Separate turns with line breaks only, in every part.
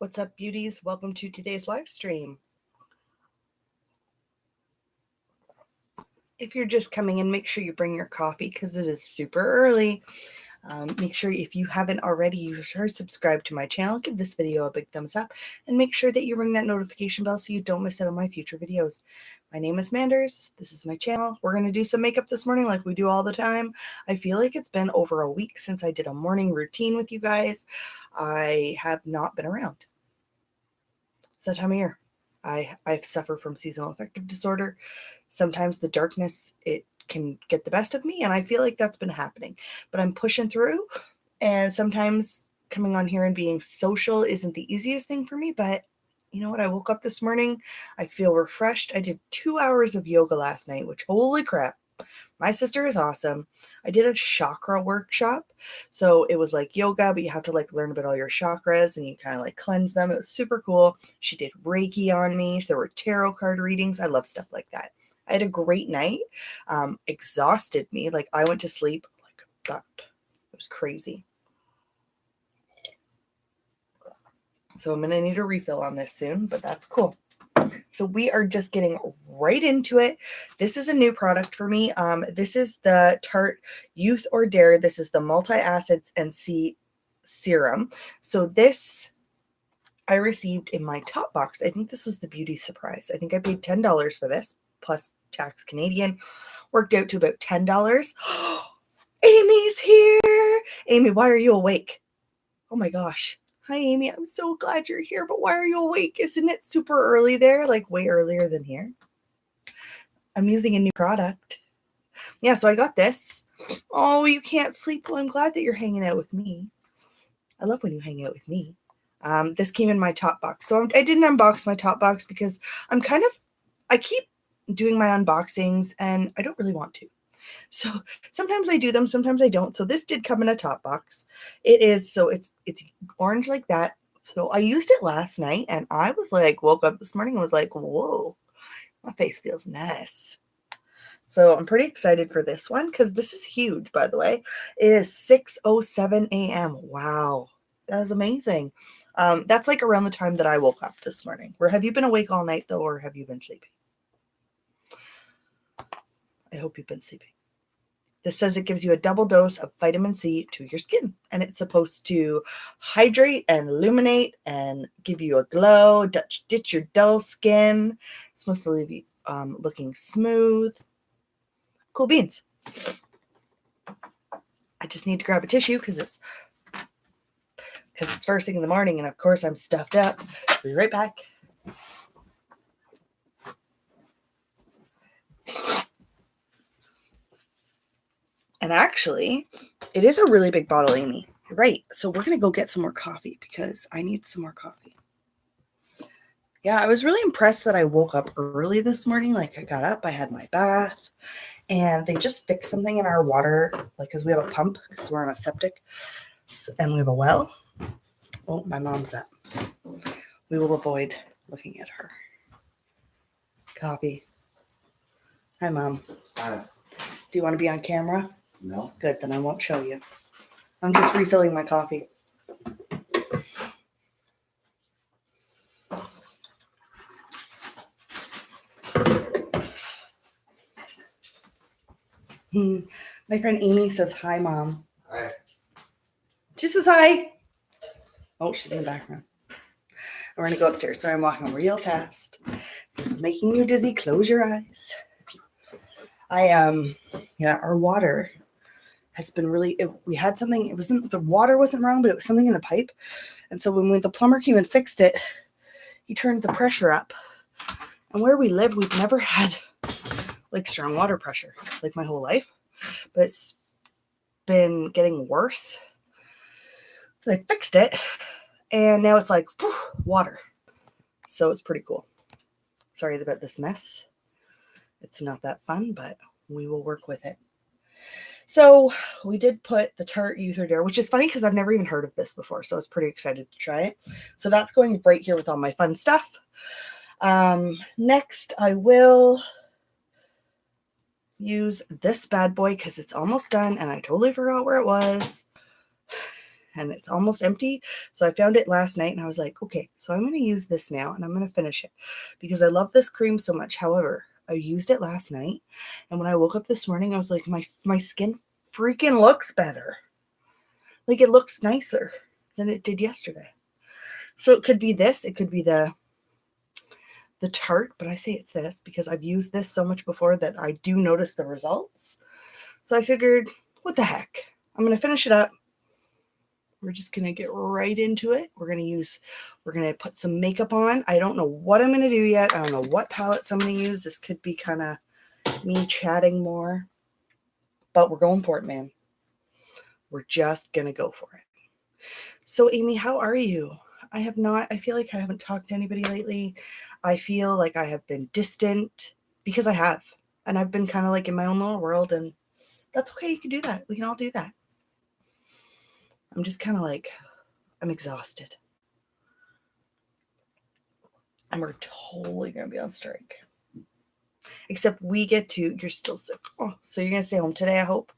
What's up, beauties? Welcome to today's live stream. If you're just coming in, make sure you bring your coffee because it is super early. Make sure if you haven't already, you should subscribe to my channel, give this video a big thumbs up, and make sure that you ring that notification bell so you don't miss out on my future videos. My name is Manders. This is my channel. We're going to do some makeup this morning like we do all the time. I feel like it's been over a week since I did a morning routine with you guys. I have not been around. It's that time of year. I suffer from seasonal affective disorder. Sometimes the darkness, it can get the best of me, and I feel like that's been happening. But I'm pushing through, and sometimes coming on here and being social isn't the easiest thing for me, but you know what? I woke up this morning. I feel refreshed. I did 2 hours of yoga last night, which, holy crap. My sister is awesome. I did a chakra workshop. So it was like yoga, but you have to like learn about all your chakras and you kind of like cleanse them. It was super cool. She did Reiki on me. There were tarot card readings. I love stuff like that. I had a great night. Exhausted me. Like I went to sleep like that. It was crazy. So I'm going to need a refill on this soon, but that's cool. So we are just getting right into it. This is a new product for me. This is the Tarte Youth or Dare. This is the multi-acids and C serum. So this I received in my top box. I think this was the beauty surprise. I think I paid $10 for this plus tax Canadian. Worked out to about $10. Amy's here. Amy, why are you awake? Oh my gosh. Hi, Amy. I'm so glad you're here, but why are you awake? Isn't it super early there? Like way earlier than here. I'm using a new product. Yeah, so I got this. Oh, you can't sleep. Well, I'm glad that you're hanging out with me. I love when you hang out with me. This came in my top box. So I didn't unbox my top box because I keep doing my unboxings and I don't really want to. So sometimes I do them, sometimes I don't. So this did come in a top box. It's orange like that. So I used it last night and I was like, woke up this morning and was like, whoa, my face feels nice. So I'm pretty excited for this one because this is huge, by the way. It is 6:07 a.m. Wow, that is amazing. That's like around the time that I woke up this morning. Have you been awake all night though, or have you been sleeping? I hope you've been sleeping. This says it gives you a double dose of vitamin C to your skin, and it's supposed to hydrate and illuminate and give you a glow, ditch your dull skin. It's supposed to leave you looking smooth. Cool beans. I just need to grab a tissue because it's first thing in the morning, and of course I'm stuffed up. I'll be right back. And actually, it is a really big bottle, Amy. You're right. So we're going to go get some more coffee because I need some more coffee. Yeah, I was really impressed that I woke up early this morning. Like I got up, I had my bath, and they just fixed something in our water, like because we have a pump because we're on a septic and we have a well. Oh, my mom's up. We will avoid looking at her. Coffee. Hi, Mom.
Hi.
Do you want to be on camera?
No.
Good, then I won't show you. I'm just refilling my coffee. My friend Amy says, hi, Mom.
Hi.
She says hi. Oh, she's in the background. We're going to go upstairs. So I'm walking real fast. This is making you dizzy. Close your eyes. Our water has been really, we had something, the water wasn't wrong, but it was something in the pipe. And so when the plumber came and fixed it, he turned the pressure up. And where we live, we've never had like strong water pressure, like my whole life. But it's been getting worse. So they fixed it. And now it's like water. So it's pretty cool. Sorry about this mess. It's not that fun, but we will work with it. So we did put the Tarte Youth or Dare, which is funny because I've never even heard of this before. So I was pretty excited to try it. So that's going right here with all my fun stuff. Next, I will use this bad boy because it's almost done and I totally forgot where it was. and it's almost empty. So I found it last night and I was like, okay, so I'm going to use this now and I'm going to finish it because I love this cream so much. However, I used it last night and when I woke up this morning, I was like, my skin freaking looks better. Like it looks nicer than it did yesterday. So it could be this, it could be the Tarte, but I say it's this because I've used this so much before that I do notice the results. So I figured, what the heck? I'm going to finish it up. We're just going to get right into it. We're going to put some makeup on. I don't know what I'm going to do yet. I don't know what palettes I'm going to use. This could be kind of me chatting more, but we're going for it, man. We're just going to go for it. So Amy, how are you? I feel like I haven't talked to anybody lately. I feel like I have been distant because I have, and I've been kind of like in my own little world, and that's okay. You can do that. We can all do that. I'm just kind of like, I'm exhausted. And we're totally going to be on strike. Except you're still sick. Oh, so you're going to stay home today, I hope.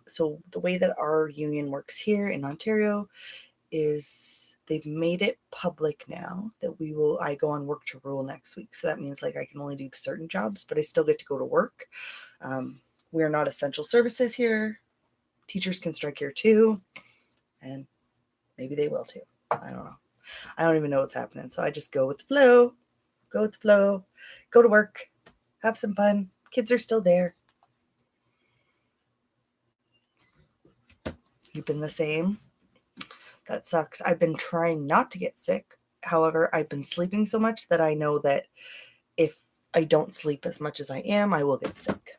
So the way that our union works here in Ontario is they've made it public now that I go on work to rule next week. So that means like I can only do certain jobs, but I still get to go to work. We're not essential services here. Teachers can strike here too. And maybe they will too. I don't know. I don't even know what's happening. So I just go with the flow, go to work, have some fun. Kids are still there. You've been the same. That sucks. I've been trying not to get sick. However, I've been sleeping so much that I know that if I don't sleep as much as I am, I will get sick.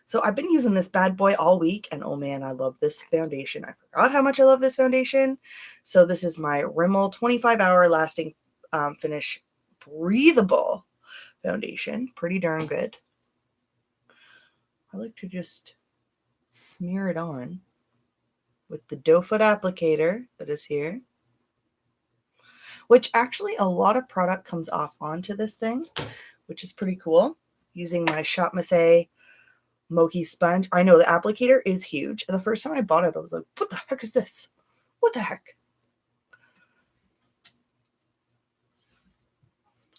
So I've been using this bad boy all week, and oh man, I love this foundation. I forgot how much I love this foundation. So this is my Rimmel 25-hour lasting finish breathable foundation. Pretty darn good. I like to just smear it on with the doe foot applicator that is here, which actually a lot of product comes off onto this thing, which is pretty cool. Using my Shop Massé Mochi sponge. I know the applicator is huge. The first time I bought it, I was like, what the heck is this? What the heck?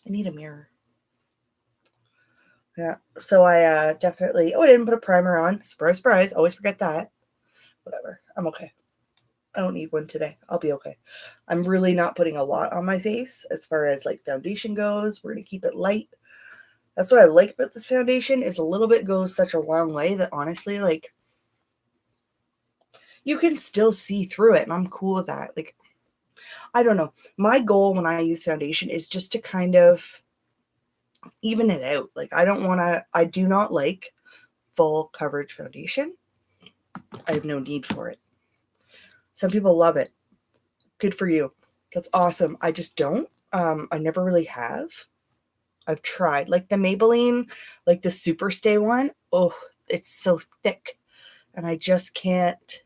I need a mirror. Yeah, so I definitely, I didn't put a primer on. Surprise, surprise. Always forget that. Whatever. I'm okay. I don't need one today. I'll be okay. I'm really not putting a lot on my face as far as like foundation goes. We're going to keep it light. That's what I like about this foundation is a little bit goes such a long way that honestly, like, you can still see through it, and I'm cool with that. Like, I don't know. My goal when I use foundation is just to kind of even it out. Like, I do not like full coverage foundation. I have no need for it. Some people love it. Good for you. That's awesome. I just don't. I never really have. I've tried. Like the Maybelline, like the Super Stay one. Oh, it's so thick. And I just can't.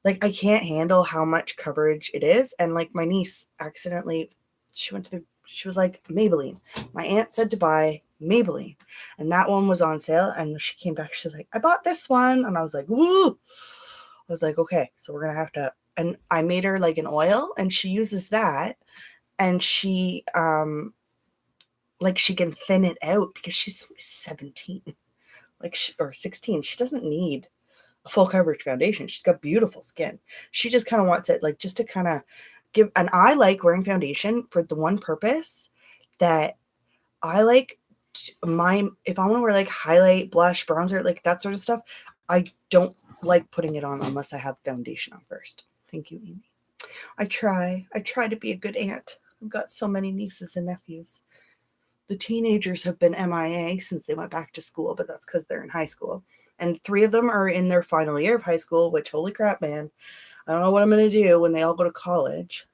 Like, I can't handle how much coverage it is. And like my niece accidentally, she was like, Maybelline. My aunt said to buy Maybelline. And that one was on sale. And she came back. She's like, I bought this one. And I was like, woo. I was like, okay, so we're going to have to. And I made her like an oil and she uses that. And she, like she can thin it out because she's 17, or 16. She doesn't need a full coverage foundation. She's got beautiful skin. She just kind of wants it like just to kind of give. And I like wearing foundation for the one purpose that I like if I want to wear like highlight, blush, bronzer, like that sort of stuff, I don't like putting it on unless I have foundation on first. Thank you, Amy. I try to be a good aunt. I've got so many nieces and nephews. The teenagers have been MIA since they went back to school, but that's because they're in high school. And 3 of them are in their final year of high school, which, holy crap, man. I don't know what I'm going to do when they all go to college.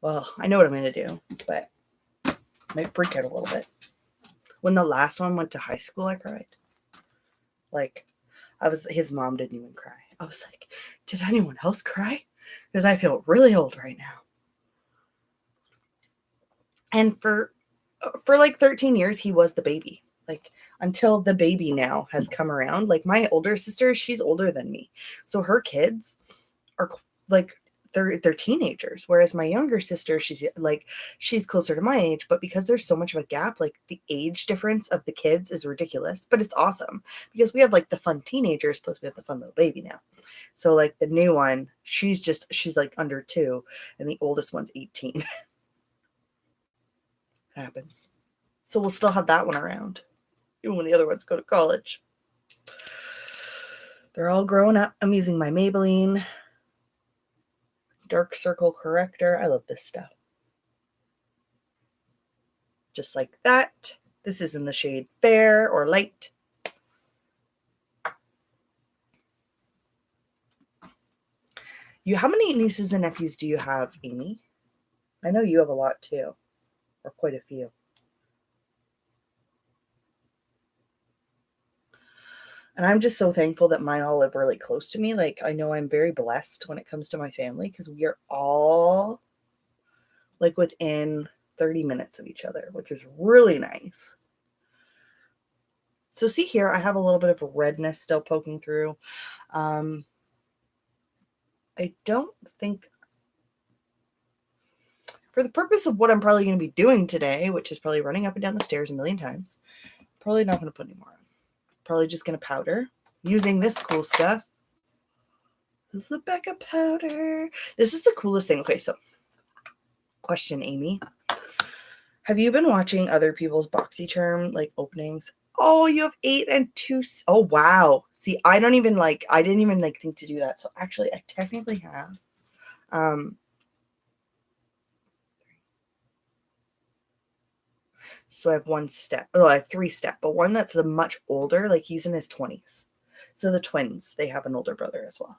Well, I know what I'm going to do, but I might freak out a little bit. When the last one went to high school, I cried. Like, his mom didn't even cry. I was like, did anyone else cry? Because I feel really old right now. And for like 13 years, he was the baby. Like, until the baby now has come around. Like my older sister, she's older than me. So her kids are like they're teenagers, whereas my younger sister, she's closer to my age, but because there's so much of a gap, like the age difference of the kids is ridiculous, but it's awesome because we have like the fun teenagers plus we have the fun little baby now. So like the new one, she's like under 2 and the oldest one's 18. Happens. So we'll still have that one around even when the other ones go to college. They're all grown up. I'm using my Maybelline dark circle corrector. I love this stuff. Just like that. This is in the shade Fair or Light. How many nieces and nephews do you have, Amy? I know you have a lot too, or quite a few. And I'm just so thankful that mine all live really close to me. Like, I know I'm very blessed when it comes to my family because we are all like within 30 minutes of each other, which is really nice. So see here, I have a little bit of redness still poking through. I don't think, for the purpose of what I'm probably going to be doing today, which is probably running up and down the stairs a million times, probably not going to put any more on. Probably just going to powder using this cool stuff. This is the Becca powder. This is the coolest thing. Okay, so question, Amy. Have you been watching other people's BoxyCharm like openings? Oh, you have 8 and 2. Oh, wow. See, I didn't even think to do that. So actually, I technically have. So I have one step. Oh, I have 3 step, but one that's a much older, like he's in his 20s. So the twins, they have an older brother as well.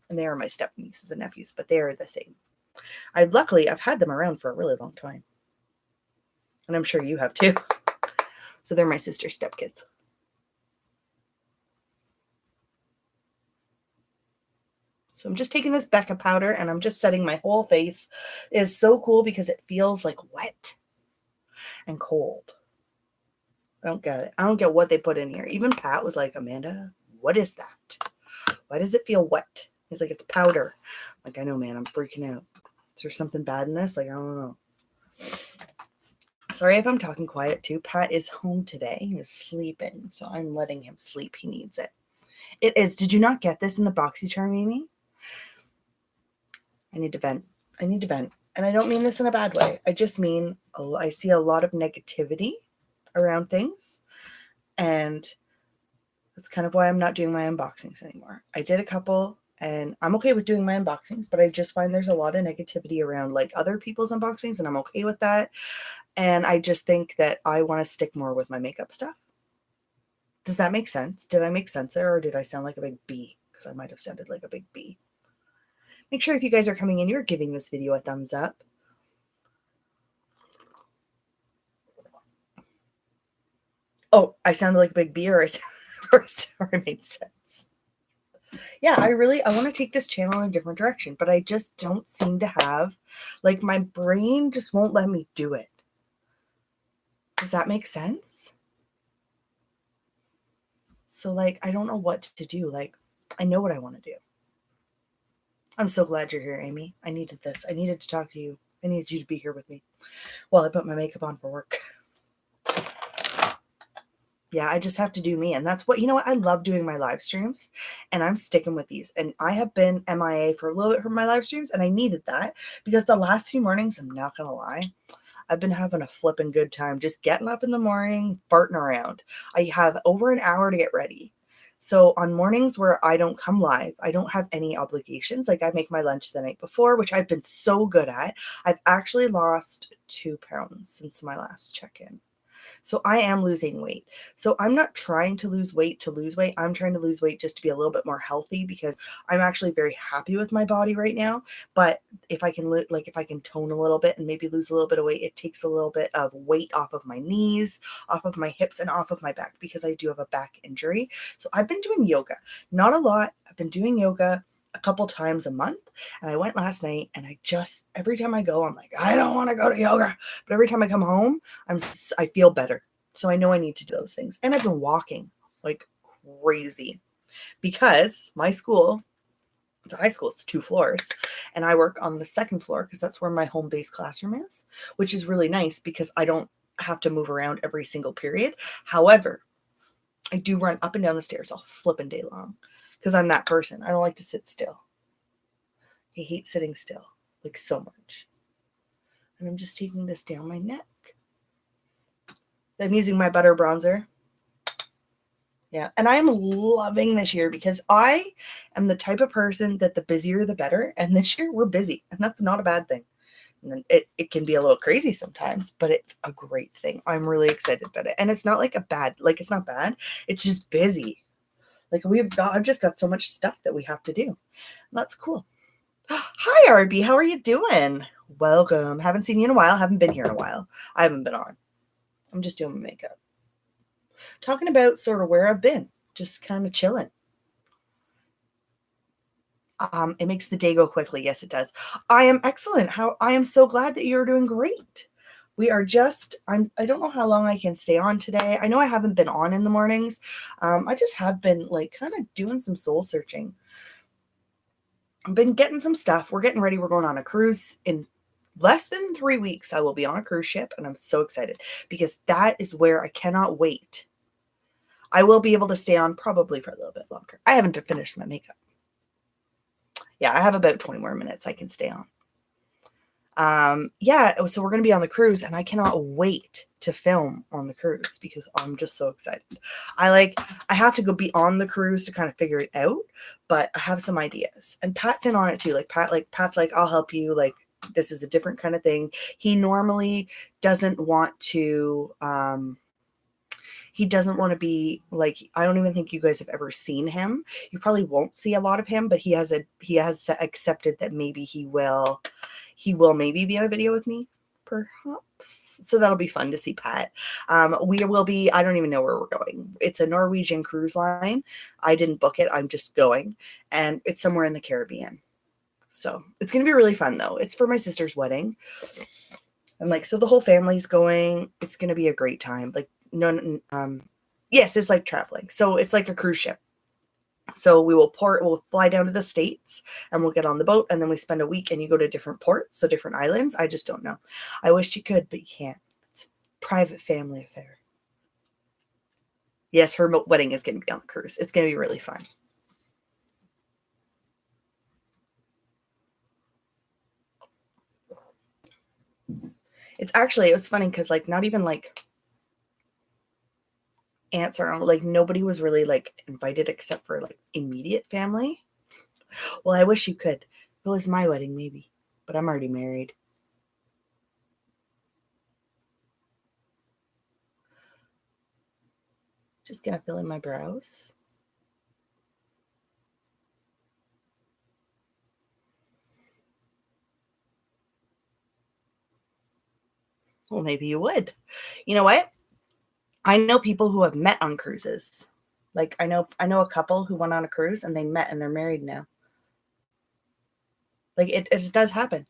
And they are my step nieces and nephews, but they are the same. Luckily, I've had them around for a really long time. And I'm sure you have too. So they're my sister's stepkids. So I'm just taking this Becca powder and I'm just setting my whole face. It is so cool because it feels like wet and cold. I don't get it. I don't get what they put in here. Even Pat was like, Amanda, what is that? Why does it feel wet? He's like, it's powder. I'm like, I know, man. I'm freaking out. Is there something bad in this? Like, I don't know. Sorry if I'm talking quiet too. Pat is home today. He is sleeping. So I'm letting him sleep. He needs it. It is. Did you not get this in the BoxyCharm, Amy? I need to vent. And I don't mean this in a bad way. I just mean I see a lot of negativity around things. And that's kind of why I'm not doing my unboxings anymore. I did a couple and I'm okay with doing my unboxings, but I just find there's a lot of negativity around like other people's unboxings and I'm okay with that. And I just think that I want to stick more with my makeup stuff. Does that make sense? Did I make sense there or did I sound like a big bee? Because I might have sounded like a big bee. Make sure if you guys are coming in, you're giving this video a thumbs up. Oh, I sounded like a big bee or I made sense. Yeah, I want to take this channel in a different direction, but I just don't seem to have, like my brain just won't let me do it. Does that make sense? So like, I don't know what to do. Like, I know what I want to do. I'm so glad you're here, Amy. I needed this. I needed to talk to you. I needed you to be here with me while I put my makeup on for work. Yeah, I just have to do me. And that's what, I love doing my live streams and I'm sticking with these. And I have been MIA for a little bit from my live streams and I needed that because the last few mornings, I'm not going to lie, I've been having a flipping good time just getting up in the morning, farting around. I have over an hour to get ready. So on mornings where I don't come live, I don't have any obligations. Like I make my lunch the night before, which I've been so good at. I've actually lost 2 pounds since my last check-in. So I am losing weight. So I'm not trying to lose weight to lose weight. I'm trying to lose weight just to be a little bit more healthy because I'm actually very happy with my body right now. But if I can if I can tone a little bit and maybe lose a little bit of weight, it takes a little bit of weight off of my knees, off of my hips and off of my back because I do have a back injury. So I've been doing yoga, not a lot. I've been doing yoga a couple times a month. And I went last night and every time I go, I'm like, I don't want to go to yoga. But every time I come home, I feel better. So I know I need to do those things. And I've been walking like crazy because my school, it's a high school, it's 2 floors. And I work on the 2nd floor because that's where my home-based classroom is, which is really nice because I don't have to move around every single period. However, I do run up and down the stairs all flipping day long because I'm that person. I don't like to sit still. I hate sitting still, like so much. And I'm just taking this down my neck. I'm using my butter bronzer. Yeah, and I'm loving this year because I am the type of person that the busier the better, and this year we're busy, and that's not a bad thing. And it can be a little crazy sometimes, but it's a great thing. I'm really excited about it. And it's not like it's not bad. It's just busy. Like I've just got so much stuff that we have to do. That's cool. Hi, RB. How are you doing? Welcome. Haven't seen you in a while. Haven't been here in a while. I haven't been on. I'm just doing my makeup. Talking about sort of where I've been. Just kind of chilling. It makes the day go quickly. Yes, it does. I am excellent. I am so glad that you're doing great. We are just, I don't know how long I can stay on today. I know I haven't been on in the mornings. I just have been like kind of doing some soul searching. I've been getting some stuff. We're getting ready. We're going on a cruise in less than 3 weeks. I will be on a cruise ship and I'm so excited because that is where I cannot wait. I will be able to stay on probably for a little bit longer. I haven't finished my makeup. Yeah, I have about 20 more minutes I can stay on. Yeah, so we're going to be on the cruise and I cannot wait to film on the cruise because I'm just so excited. I have to go be on the cruise to kind of figure it out, but I have some ideas. And Pat's in on it too. Pat's like, I'll help you. Like, this is a different kind of thing. He normally doesn't want to, be like, I don't even think you guys have ever seen him. You probably won't see a lot of him, but he has accepted that maybe he will maybe be on a video with me, perhaps. So that'll be fun to see Pat. We will be, I don't even know where we're going. It's a Norwegian cruise line. I didn't book it. I'm just going. And it's somewhere in the Caribbean. So it's going to be really fun though. It's for my sister's wedding. And so the whole family's going. It's going to be a great time. Yes, it's like traveling. So it's like a cruise ship. So we'll fly down to the States and we'll get on the boat and then we spend a week and you go to different ports, so different islands. I just don't know. I wish you could, but you can't. It's a private family affair. Yes, her wedding is going to be on the cruise. It's going to be really fun. It was funny because not even aunts or nobody was really invited except for immediate family. Well, I wish you could. If it was my wedding, maybe, but I'm already married. Just gonna fill in my brows. Well, maybe you would. You know what? I know people who have met on cruises. I know a couple who went on a cruise and they met and they're married now. It does happen.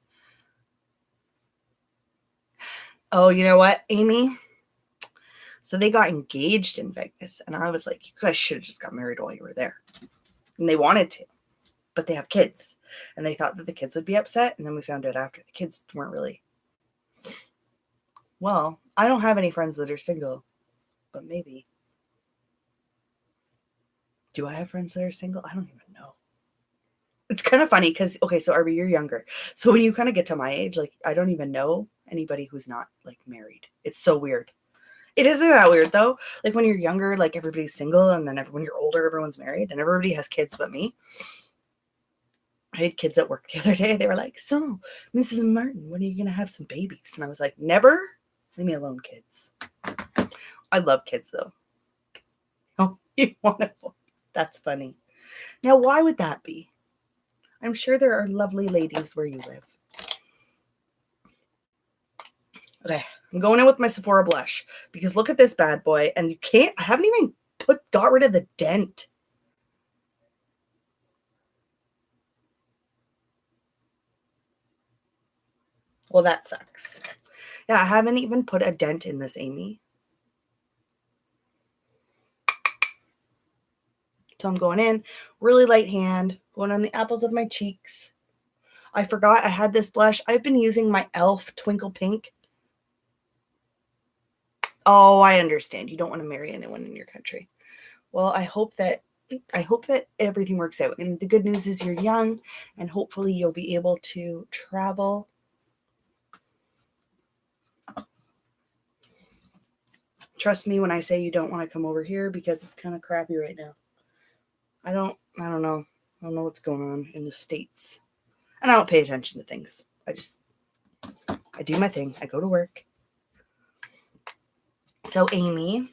Oh, you know what, Amy? So they got engaged in Vegas and I was like, you guys should have just got married while you were there. And they wanted to, but they have kids and they thought that the kids would be upset. And then we found out after the kids weren't really. Well, I don't have any friends that are single, but maybe. Do I have friends that are single? I don't even know. It's kind of funny because, okay, so Arby, you're younger. So when you kind of get to my age, I don't even know anybody who's not married. It's so weird. It isn't that weird though. When you're younger, everybody's single and then when you're older, everyone's married and everybody has kids but me. I had kids at work the other day. They were like, so Mrs. Martin, when are you going to have some babies? And I was like, never. Leave me alone, kids. I love kids though. Oh, you wonderful. That's funny. Now, why would that be? I'm sure there are lovely ladies where you live. Okay, I'm going in with my Sephora blush because look at this bad boy. And I haven't even got rid of the dent. Well, that sucks. Yeah, I haven't even put a dent in this, Amy. So I'm going in, really light hand, going on the apples of my cheeks. I forgot I had this blush. I've been using my e.l.f. Twinkle Pink. Oh, I understand. You don't want to marry anyone in your country. Well, I hope that everything works out. And the good news is you're young, and hopefully you'll be able to travel. Trust me when I say you don't want to come over here, because it's kind of crappy right now. I don't know. I don't know what's going on in the States. And I don't pay attention to things. I do my thing. I go to work. So Amy,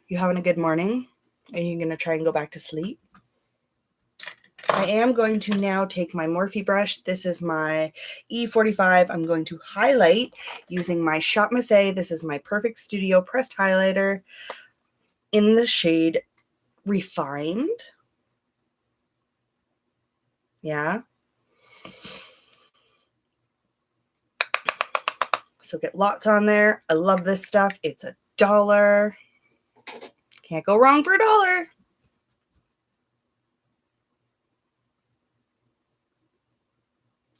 you having a good morning? Are you going to try and go back to sleep? I am going to now take my Morphe brush. This is my E45. I'm going to highlight using my Shop Missy. This is my Perfect Studio pressed highlighter in the shade Refined. Yeah. So get lots on there. I love this stuff. It's $1. Can't go wrong for $1.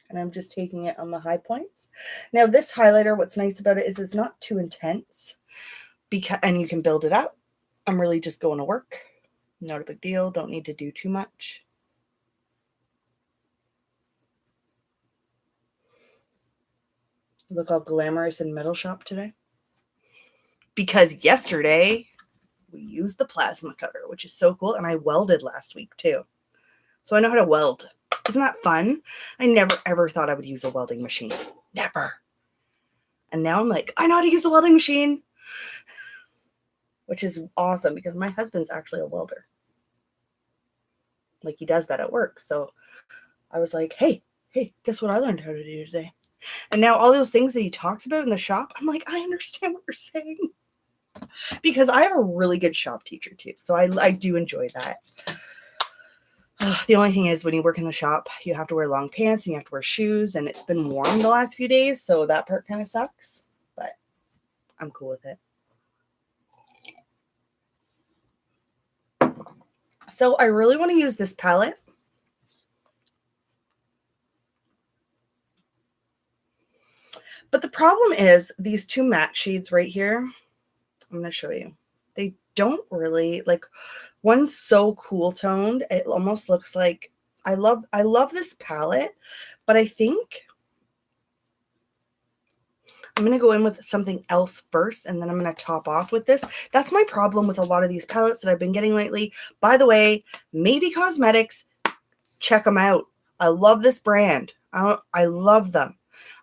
And I'm just taking it on the high points. Now this highlighter, what's nice about it is it's not too intense, and you can build it up. I'm really just going to work. Not a big deal. Don't need to do too much. Look how glamorous in Metal Shop today. Because yesterday we used the plasma cutter, which is so cool. And I welded last week too. So I know how to weld. Isn't that fun? I never ever thought I would use a welding machine. Never. And now I'm like, I know how to use the welding machine. Which is awesome because my husband's actually a welder. Like he does that at work. So I was like, hey, guess what I learned how to do today? And now all those things that he talks about in the shop, I'm like, I understand what you're saying. Because I have a really good shop teacher too. So I do enjoy that. The only thing is when you work in the shop, you have to wear long pants and you have to wear shoes. And it's been warm the last few days. So that part kind of sucks. But I'm cool with it. So I really want to use this palette. But the problem is these two matte shades right here. I'm going to show you. They don't really, like, one's so cool toned. It almost looks like, I love this palette, but I think I'm going to go in with something else first, and then I'm going to top off with this. That's my problem with a lot of these palettes that I've been getting lately. By the way, Maybe Cosmetics, check them out. I love this brand. I love them.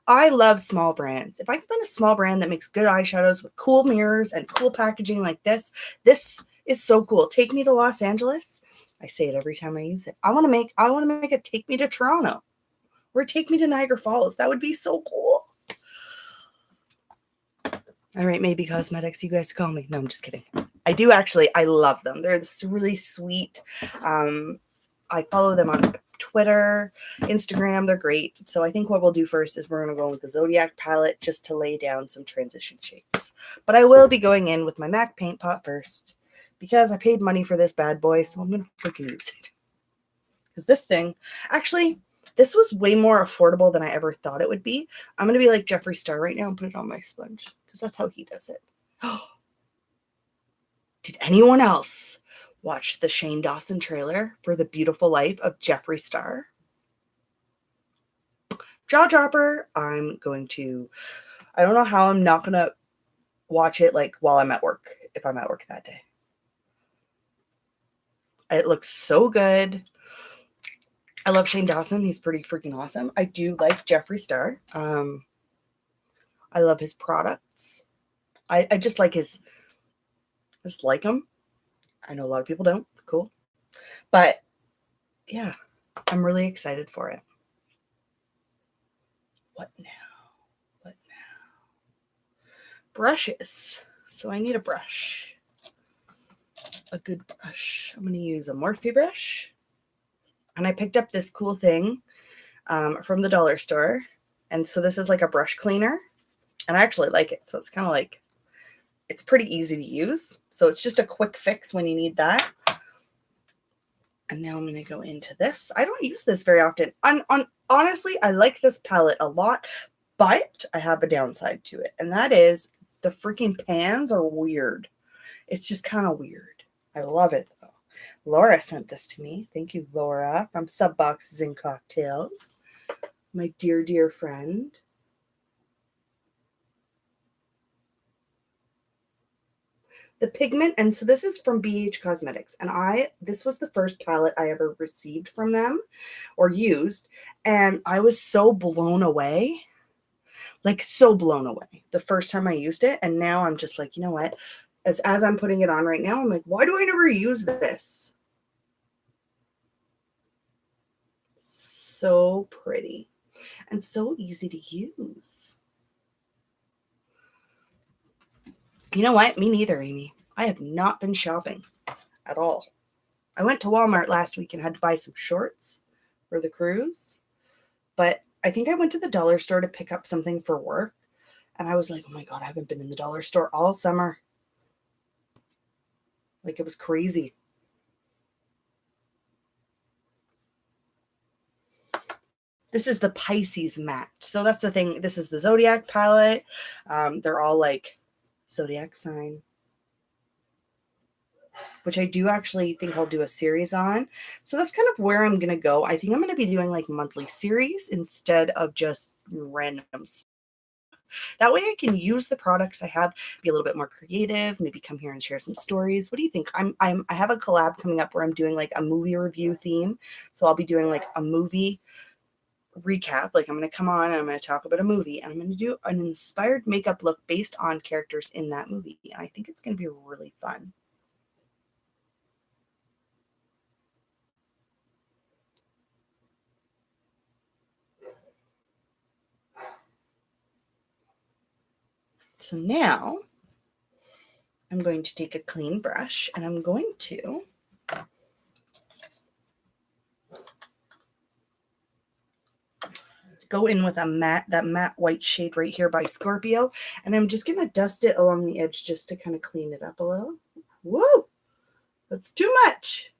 I love small brands. If I can find a small brand that makes good eyeshadows with cool mirrors and cool packaging like this is so cool. Take me to Los Angeles. I say it every time I use it. I want to make it take me to Toronto or take me to Niagara Falls. That would be so cool. All right, Maybe Cosmetics, you guys call me. No, I'm just kidding. I love them. They're really sweet. I follow them on Twitter, Instagram. They're great. So I think what we'll do first is we're going to go with the Zodiac palette just to lay down some transition shades. But I will be going in with my MAC paint pot first because I paid money for this bad boy, so I'm going to freaking use it. Because this thing, actually, this was way more affordable than I ever thought it would be. I'm going to be like Jeffree Star right now and put it on my sponge because that's how he does it. Did anyone else watch the Shane Dawson trailer for The Beautiful Life of Jeffree Star? Jaw dropper. I don't know how I'm not going to watch it like while I'm at work, if I'm at work that day. It looks so good. I love Shane Dawson. He's pretty freaking awesome. I do like Jeffree Star. I love his products. I just like him. I know a lot of people don't. Cool. But yeah, I'm really excited for it. What now? Brushes. So I need a brush. A good brush. I'm going to use a Morphe brush. And I picked up this cool thing from the dollar store. And so this is like a brush cleaner. And I actually like it. So it's kind of like, it's pretty easy to use. So it's just a quick fix when you need that. And now I'm going to go into this. I don't use this very often. Honestly, I like this palette a lot, but I have a downside to it. And that is the freaking pans are weird. It's just kind of weird. I love it though. Laura sent this to me. Thank you, Laura, from Sub Boxes and Cocktails. My dear, dear friend. The pigment, and so this is from BH Cosmetics, and this was the first palette I ever received from them or used, and I was so blown away, like so blown away the first time I used it, and now I'm just like, you know what, as I'm putting it on right now, I'm like, why do I never use this? So pretty and so easy to use. You know what? Me neither, Amy. I have not been shopping at all. I went to Walmart last week and had to buy some shorts for the cruise. But I think I went to the dollar store to pick up something for work. And I was like, oh my God, I haven't been in the dollar store all summer. Like, it was crazy. This is the Pisces matte. So that's the thing. This is the Zodiac palette. They're all like Zodiac sign, which I do actually think I'll do a series on. So that's kind of where I'm going to go. I think I'm going to be doing like monthly series instead of just random stuff. That way I can use the products I have, be a little bit more creative, maybe come here and share some stories. What do you think? I have a collab coming up where I'm doing like a movie review theme. So I'll be doing like a movie recap. Like, I'm going to come on and I'm going to talk about a movie and I'm going to do an inspired makeup look based on characters in that movie. And I think it's going to be really fun. So now I'm going to take a clean brush and I'm going to go in with that matte white shade right here by Scorpio. And I'm just going to dust it along the edge just to kind of clean it up a little. Woo! That's too much.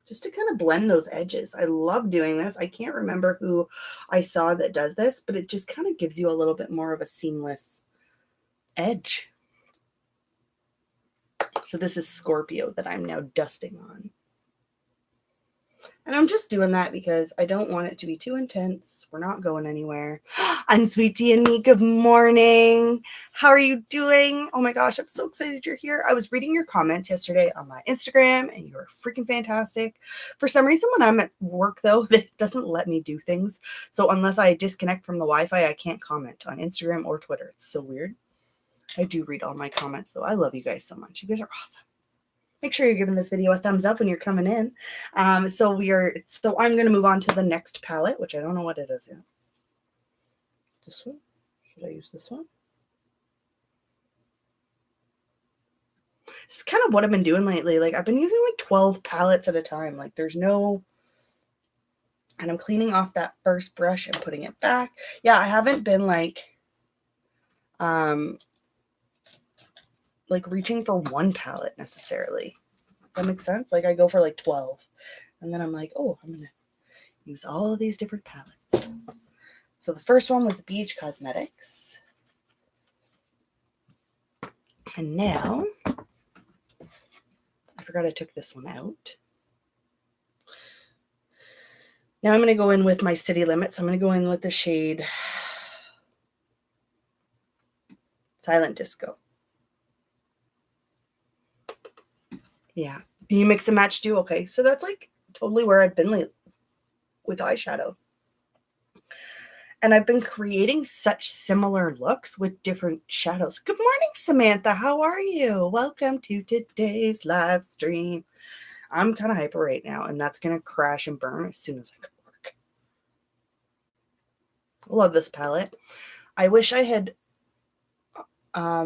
Just to kind of blend those edges. I love doing this. I can't remember who I saw that does this, but it just kind of gives you a little bit more of a seamless edge. So this is Scorpio that I'm now dusting on. And I'm just doing that because I don't want it to be too intense. We're not going anywhere. I'm Sweet Tea and Me. Good morning. How are you doing? Oh my gosh, I'm so excited you're here. I was reading your comments yesterday on my Instagram and you're freaking fantastic. For some reason, when I'm at work though, it doesn't let me do things. So unless I disconnect from the Wi-Fi, I can't comment on Instagram or Twitter. It's so weird. I do read all my comments though. I love you guys so much. You guys are awesome. Make sure you're giving this video a thumbs up when you're coming in. So I'm going to move on to the next palette, which I don't know what it is yet. This one? Should I use this one? This is kind of what I've been doing lately. Like, I've been using like 12 palettes at a time. Like, and I'm cleaning off that first brush and putting it back. Yeah, I haven't been like reaching for one palette necessarily. Does that make sense? Like, I go for like 12 and then I'm like, oh, I'm going to use all of these different palettes. So the first one was the BH Cosmetics. And now, I forgot I took this one out. Now I'm going to go in with my City Limits. I'm going to go in with the shade Silent Disco. Yeah. You mix and match too? Okay. So that's like totally where I've been lately with eyeshadow. And I've been creating such similar looks with different shadows. Good morning, Samantha. How are you? Welcome to today's live stream. I'm kind of hyper right now, and that's going to crash and burn as soon as I go to work. Love this palette. I wish I had... I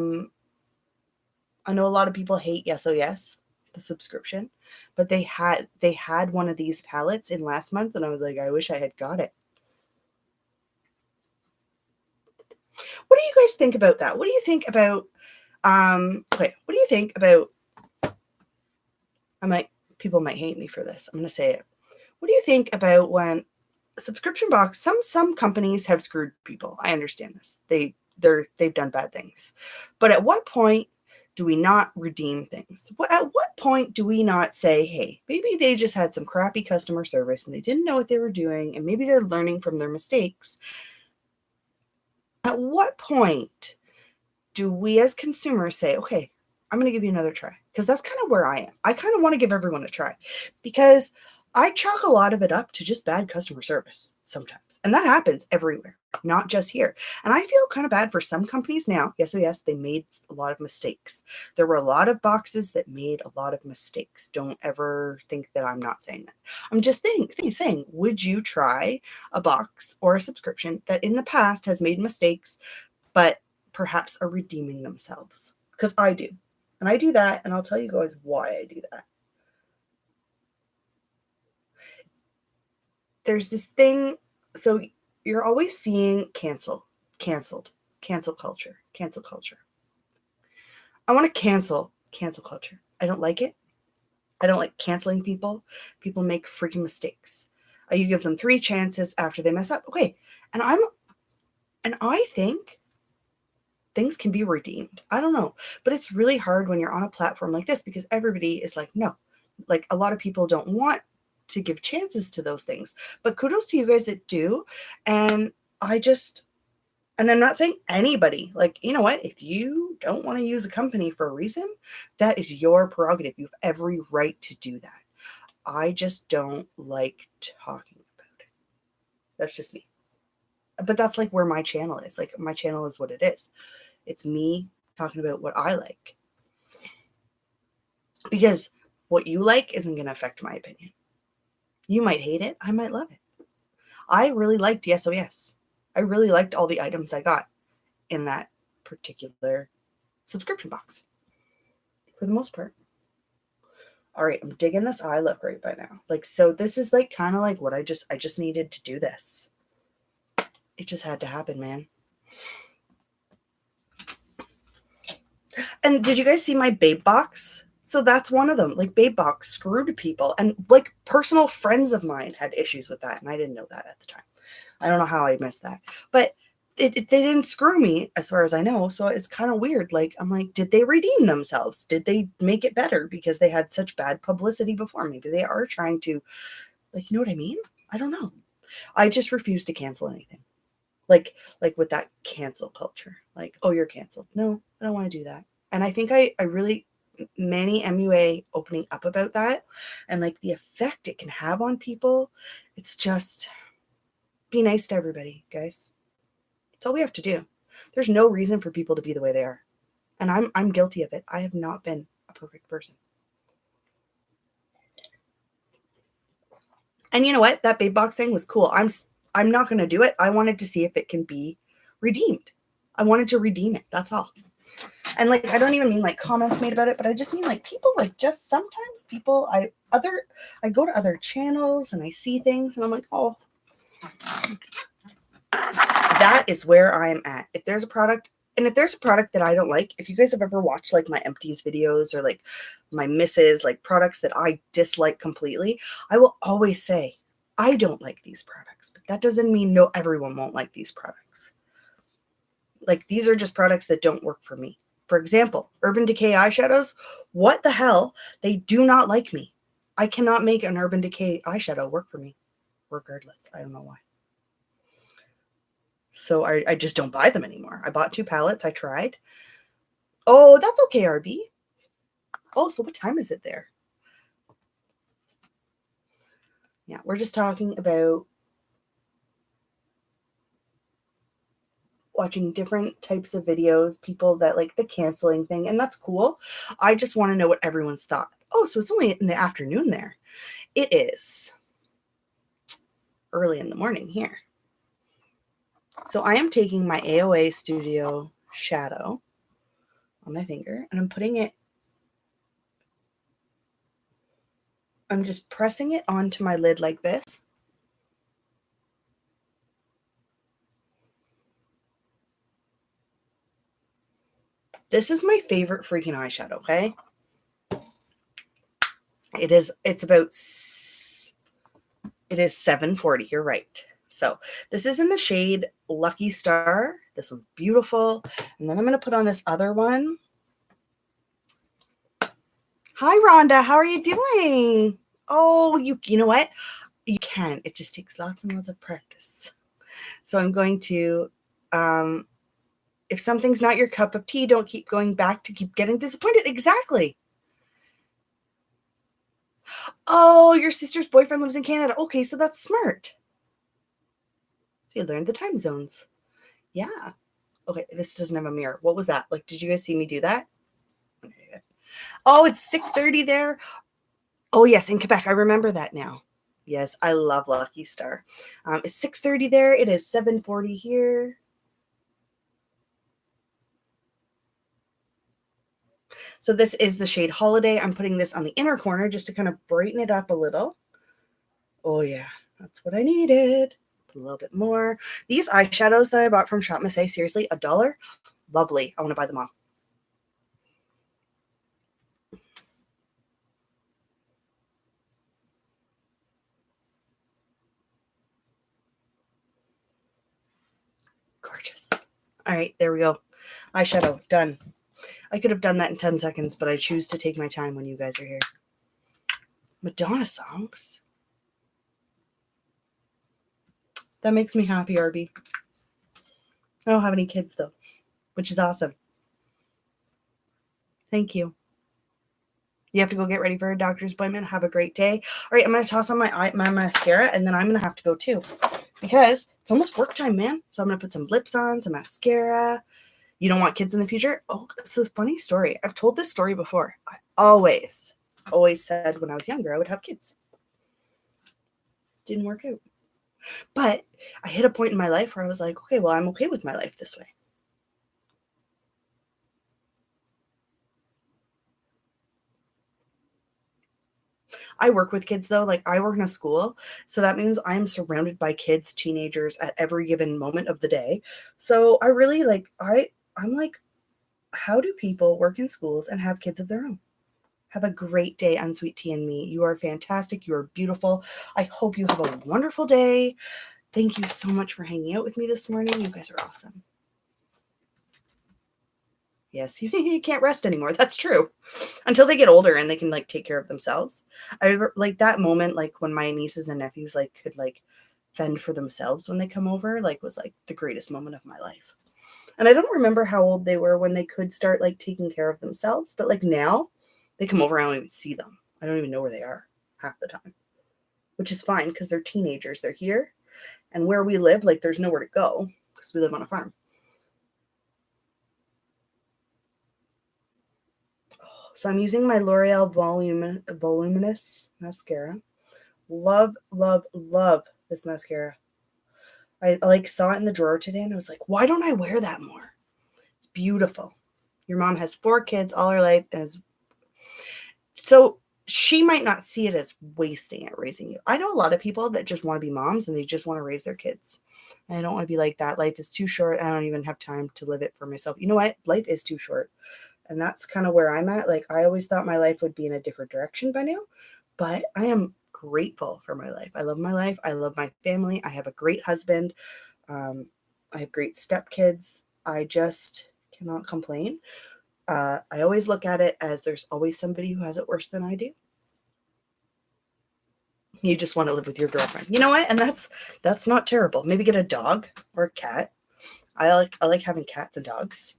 know a lot of people hate Yes Oh Yes, the subscription, but they had one of these palettes in last month, and I was like, I wish I had got it. What do you guys think about that? What do you think about, okay, what do you think about, I might People might hate me for this. I'm going to say it. What do you think about when a subscription box, some companies have screwed people. I understand this. They've done bad things. But at what point do we not redeem things? At what point do we not say, hey, maybe they just had some crappy customer service and they didn't know what they were doing, and maybe they're learning from their mistakes. At what point do we as consumers say, okay, I'm going to give you another try? Because that's kind of where I am. I kind of want to give everyone a try because I chalk a lot of it up to just bad customer service sometimes. And that happens everywhere, not just here. And I feel kind of bad for some companies now. Yes, they made a lot of mistakes. There were a lot of boxes that made a lot of mistakes. Don't ever think that I'm not saying that. I'm just saying, would you try a box or a subscription that in the past has made mistakes, but perhaps are redeeming themselves? Because I do. And I do that, and I'll tell you guys why I do that. There's this thing, so you're always seeing canceled, cancel culture. I want to cancel culture. I don't like it. I don't like canceling people. People make freaking mistakes. You give them 3 chances after they mess up. Okay. And I think things can be redeemed. I don't know, but it's really hard when you're on a platform like this because everybody is like, no, like a lot of people don't want to give chances to those things, but kudos to you guys that do. And I'm not saying anybody, like, you know what, if you don't want to use a company for a reason, that is your prerogative. You have every right to do that. I just don't like talking about it. That's just me. But that's like where my channel is. Like my channel is what it is. It's me talking about what I like. Because what you like isn't going to affect my opinion. You might hate it. I might love it. I really liked XOXO. I really liked all the items I got in that particular subscription box. For the most part. All right, I'm digging this eye look right by now. Like, so this is like kind of like what I just needed to do this. It just had to happen, man. And did you guys see my babe box? So that's one of them. Like babe box screwed people, and like personal friends of mine had issues with that, and I didn't know that at the time. I don't know how I missed that, but they didn't screw me as far as I know. So it's kind of weird. Like I'm like, did they redeem themselves? Did they make it better because they had such bad publicity before? Maybe they are trying to, like, you know what I mean? I don't know. I just refuse to cancel anything. Like with that cancel culture. Like, oh, you're canceled. No, I don't want to do that. And I think I really, many MUA opening up about that and like the effect it can have on people. It's just be nice to everybody, guys. That's all we have to do. There's no reason for people to be the way they are. And I'm guilty of it. I have not been a perfect person. And you know what? That babe box thing was cool. I'm not going to do it. I wanted to see if it can be redeemed. I wanted to redeem it. That's all. And like, I don't even mean like comments made about it, but I just mean like people, like just sometimes people, I go to other channels and I see things and I'm like, oh, that is where I'm at. If there's a product that I don't like, if you guys have ever watched like my empties videos or like my misses, like products that I dislike completely, I will always say, I don't like these products, but that doesn't mean no, everyone won't like these products. Like these are just products that don't work for me. For example, Urban Decay eyeshadows, what the hell? They do not like me. I cannot make an Urban Decay eyeshadow work for me, regardless. I don't know why. So I just don't buy them anymore. I bought 2 palettes. I tried. Oh, that's okay, RB. Oh, so what time is it there? Yeah, we're just talking about watching different types of videos, people that like the canceling thing, and that's cool. I just want to know what everyone's thought. Oh, so it's only in the afternoon there. It is early in the morning here. So I am taking my AOA Studio shadow on my finger and I'm just pressing it onto my lid like this. This is my favorite freaking eyeshadow, okay? It's about, it is 740. You're right. So this is in the shade Lucky Star. This one's beautiful. And then I'm going to put on this other one. Hi, Rhonda. How are you doing? Oh, you know what? You can. It just takes lots and lots of practice. So I'm going to, if something's not your cup of tea, don't keep going back to keep getting disappointed. Exactly. Oh, your sister's boyfriend lives in Canada. Okay, so that's smart. So you learned the time zones. Yeah. Okay, this doesn't have a mirror. What was that? Like, did you guys see me do that? Oh, it's 6:30 there. Oh, yes, in Quebec. I remember that now. Yes, I love Lucky Star. It's 6:30 there. It is 7:40 here. So this is the shade Holiday. I'm putting this on the inner corner just to kind of brighten it up a little. Oh, yeah, that's what I needed. Put a little bit more. These eyeshadows that I bought from Shop Missy, seriously, $1. Lovely. I want to buy them all. Gorgeous. All right, there we go. Eyeshadow, done. I could have done that in 10 seconds, but I choose to take my time when you guys are here. Madonna songs? That makes me happy, Arby. I don't have any kids, though, which is awesome. Thank you. You have to go get ready for a doctor's appointment. Have a great day. All right, I'm going to toss on my mascara, and then I'm going to have to go, too, because it's almost work time, man. So I'm going to put some lips on, some mascara. You don't want kids in the future? Oh, it's a funny story. I've told this story before. I always said when I was younger I would have kids. Didn't work out. But I hit a point in my life where I was like, okay, well, I'm okay with my life this way. I work with kids, though. Like, I work in a school, so that means I'm surrounded by kids, teenagers at every given moment of the day. So I really I'm like, how do people work in schools and have kids of their own? Have a great day on Sweet Tea and Me. You are fantastic. You are beautiful. I hope you have a wonderful day. Thank you so much for hanging out with me this morning. You guys are awesome. Yes, you can't rest anymore. That's true. Until they get older and they can like take care of themselves. I like that moment, like when my nieces and nephews like could like fend for themselves when they come over, like was like the greatest moment of my life. And I don't remember how old they were when they could start like taking care of themselves, but like now they come over, I don't even see them. I don't even know where they are half the time, which is fine because they're teenagers. They're here, and where we live, like there's nowhere to go because we live on a farm. So I'm using my L'Oreal Voluminous mascara. Love, love, love this mascara. I like saw it in the drawer today and I was like, why don't I wear that more? It's beautiful. Your mom has 4 kids all her life, as so she might not see it as wasting at raising you. I know a lot of people that just want to be moms and they just want to raise their kids. I don't want to be like that. Life is too short. I don't even have time to live it for myself. You know what? Life is too short. And that's kind of where I'm at. Like, I always thought my life would be in a different direction by now, but I am grateful for my life. I love my life. I love my family. I have a great husband. I have great stepkids. I just cannot complain. I always look at it as there's always somebody who has it worse than I do. You just want to live with your girlfriend. You know what? And that's not terrible. Maybe get a dog or a cat. I like having cats and dogs.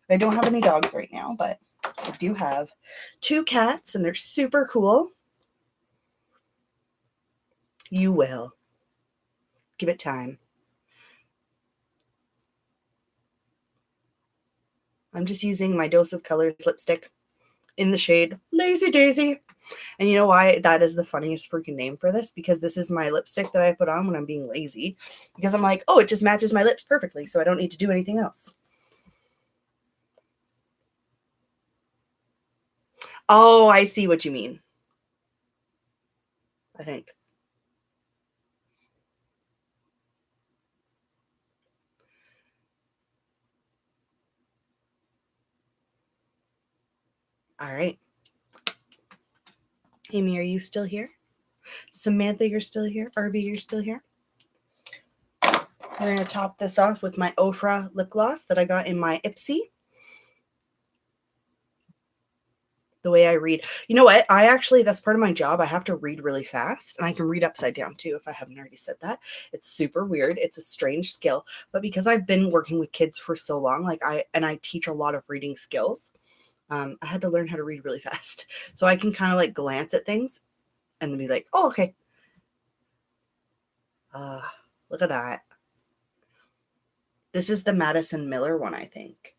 I don't have any dogs right now, but I do have 2 cats and they're super cool. You will. Give it time. I'm just using my Dose of Colors lipstick in the shade Lazy Daisy. And you know why that is the funniest freaking name for this? Because this is my lipstick that I put on when I'm being lazy. Because I'm like, oh, it just matches my lips perfectly, so I don't need to do anything else. Oh, I see what you mean. I think. All right. Amy, are you still here? Samantha, you're still here? Arby, you're still here? I'm going to top this off with my Ofra lip gloss that I got in my Ipsy. The way I read. You know what? I actually, that's part of my job. I have to read really fast, and I can read upside down too, if I haven't already said that. It's super weird. It's a strange skill, but because I've been working with kids for so long, I teach a lot of reading skills. I had to learn how to read really fast. So I can kind of like glance at things and then be like, oh, okay. Look at that. This is the Madison Miller one, I think.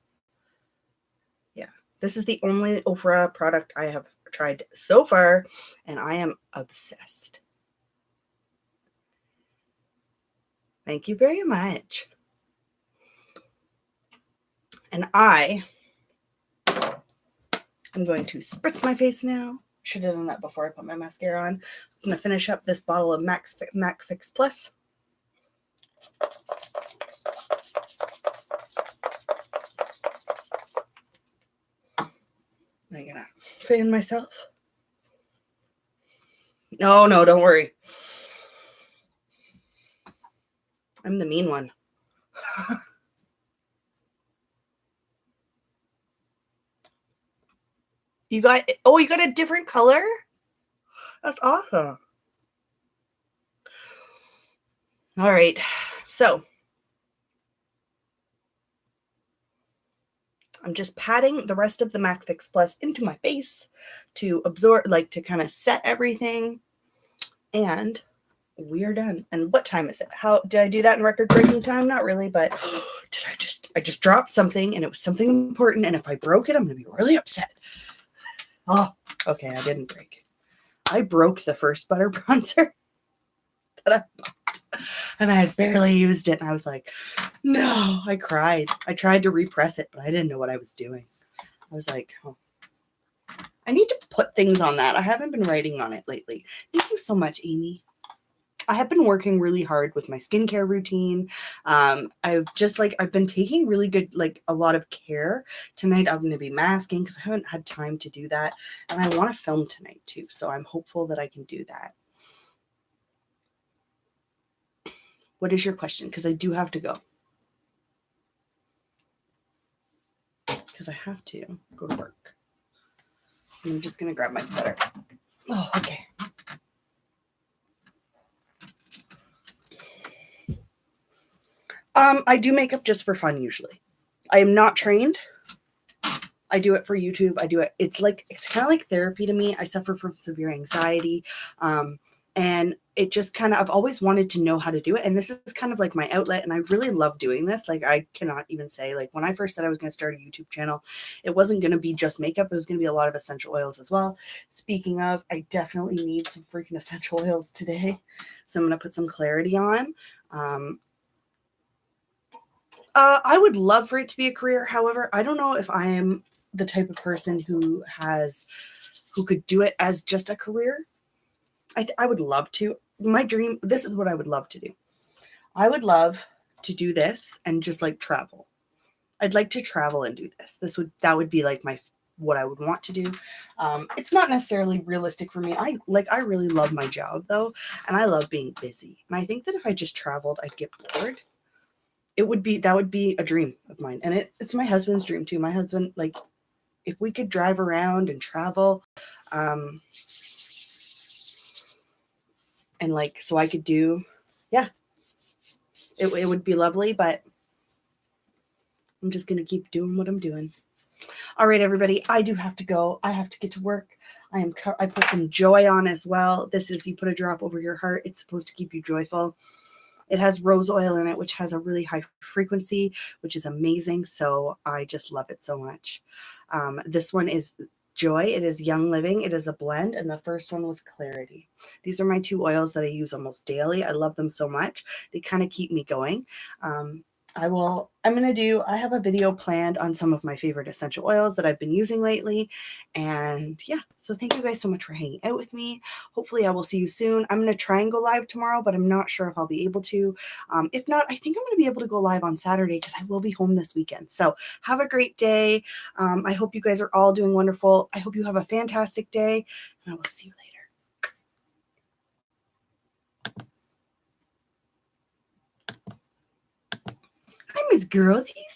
Yeah. This is the only Ofra product I have tried so far, and I am obsessed. Thank you very much. And I'm going to spritz my face now. Should have done that before I put my mascara on. I'm going to finish up this bottle of MAC Fix Plus. I'm going to fan myself. No, don't worry. I'm the mean one. You got a different color? That's awesome. All right. So I'm just patting the rest of the MAC Fix Plus into my face to absorb, like to kind of set everything. And we're done. And what time is it? How did I do that in record-breaking time? Not really, but I just dropped something, and it was something important, and if I broke it, I'm gonna be really upset. Oh, okay, I didn't break it. I broke the first butter bronzer that I bought, and I had barely used it, and I was like, no, I cried. I tried to repress it, but I didn't know what I was doing. I was like, oh, I need to put things on that. I haven't been writing on it lately. Thank you so much, Amy. I have been working really hard with my skincare routine. I've been taking really good, like a lot of care. Tonight I'm going to be masking because I haven't had time to do that. And I want to film tonight too. So I'm hopeful that I can do that. What is your question? Because I do have to go. Because I have to go to work. I'm just going to grab my sweater. Oh, okay. I do makeup just for fun usually. I am not trained. I do it for YouTube. It's kind of like therapy to me. I suffer from severe anxiety. And it just kind of, I've always wanted to know how to do it. And this is kind of like my outlet. And I really love doing this. Like, I cannot even say, like, when I first said I was going to start a YouTube channel, it wasn't going to be just makeup. It was going to be a lot of essential oils as well. Speaking of, I definitely need some freaking essential oils today. So I'm going to put some Clarity on. I would love for it to be a career. However, I don't know if I am the type of person who could do it as just a career. I would love to. My dream, this is what I would love to do. I would love to do this and just like travel. I'd like to travel and do this. That would be like what I would want to do. It's not necessarily realistic for me. I really love my job though, and I love being busy. And I think that if I just traveled, I'd get bored. That would be a dream of mine. And it's my husband's dream too. My husband, like, if we could drive around and travel, and like, so I could do, yeah, it would be lovely, but I'm just going to keep doing what I'm doing. All right, everybody, I do have to go. I have to get to work. I put some joy on as well. This is, you put a drop over your heart. It's supposed to keep you joyful. It has rose oil in it, which has a really high frequency, which is amazing. So I just love it so much. This one is Joy. It is Young Living. It is a blend. And the first one was Clarity. These are my two oils that I use almost daily. I love them so much. They kind of keep me going. I have a video planned on some of my favorite essential oils that I've been using lately. And yeah, so thank you guys so much for hanging out with me. Hopefully I will see you soon. I'm going to try and go live tomorrow, but I'm not sure if I'll be able to. If not, I think I'm going to be able to go live on Saturday because I will be home this weekend. So have a great day. I hope you guys are all doing wonderful. I hope you have a fantastic day, and I will see you later. is, girls. He's